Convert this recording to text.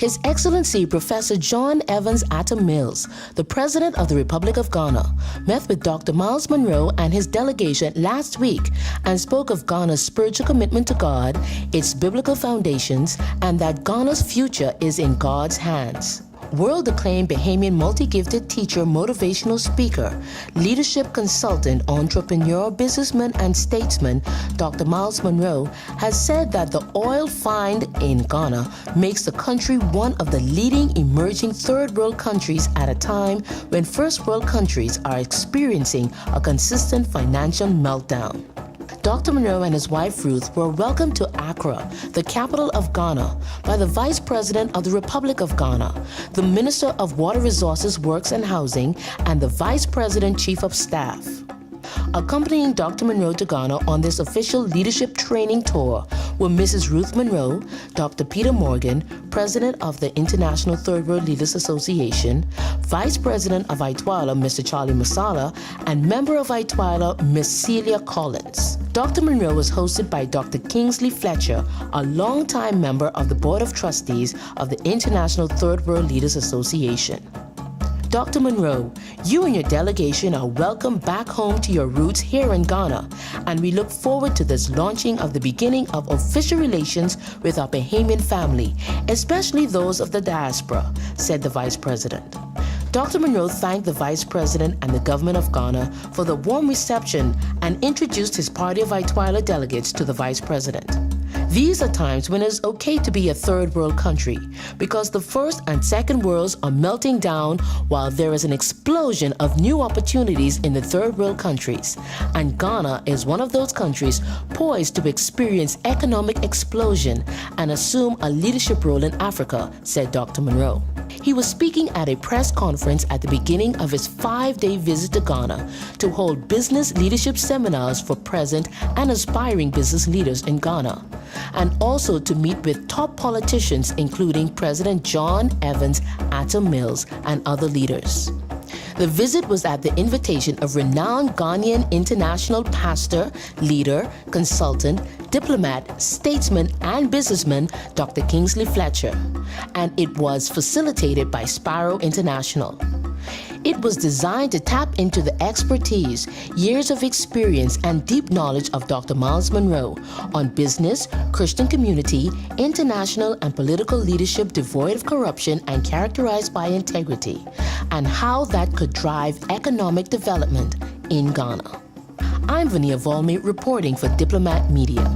His Excellency Professor John Evans Atta Mills, the President of the Republic of Ghana, met with Dr. Myles Munroe and his delegation last week and spoke of Ghana's spiritual commitment to God, its biblical foundations, and that Ghana's future is in God's hands. World-acclaimed Bahamian multi-gifted teacher, motivational speaker, leadership consultant, entrepreneur, businessman, and statesman, Dr. Myles Munroe has said that the oil find in Ghana makes the country one of the leading emerging third world countries at a time when first world countries are experiencing a consistent financial meltdown. Dr. Munroe and his wife Ruth were welcomed to Accra, the capital of Ghana, by the Vice President of the Republic of Ghana, the Minister of Water Resources, Works and Housing, and the Vice President Chief of Staff. Accompanying Dr. Munroe to Ghana on this official leadership training tour were Mrs. Ruth Munroe, Dr. Peter Morgan, President of the International Third World Leaders Association, Vice President of ITWILA, Mr. Charlie Masala, and member of ITWILA, Ms. Celia Collins. Dr. Munroe was hosted by Dr. Kingsley Fletcher, a longtime member of the Board of Trustees of the International Third World Leaders Association. Dr. Munroe, you and your delegation are welcome back home to your roots here in Ghana, and we look forward to this launching of the beginning of official relations with our Bahamian family, especially those of the diaspora, said the Vice President. Dr. Munroe thanked the Vice President and the government of Ghana for the warm reception and introduced his party of ITWILA delegates to the Vice President. These are times when it's okay to be a third world country because the first and second worlds are melting down while there is an explosion of new opportunities in the third world countries. And Ghana is one of those countries poised to experience economic explosion and assume a leadership role in Africa, said Dr. Munroe. He was speaking at a press conference at the beginning of his 5-day visit to Ghana to hold business leadership seminars for present and aspiring business leaders in Ghana, and also to meet with top politicians including President John Evans Atta Mills and other leaders. The visit was at the invitation of renowned Ghanaian international pastor, leader, consultant, diplomat, statesman, and businessman Dr. Kingsley Fletcher, and it was facilitated by Sparrow International. It was designed to tap into the expertise, years of experience, and deep knowledge of Dr. Myles Munroe on business, Christian community, international and political leadership devoid of corruption and characterized by integrity, and how that could drive economic development in Ghana. I'm Vania Volme reporting for Diplomat Media.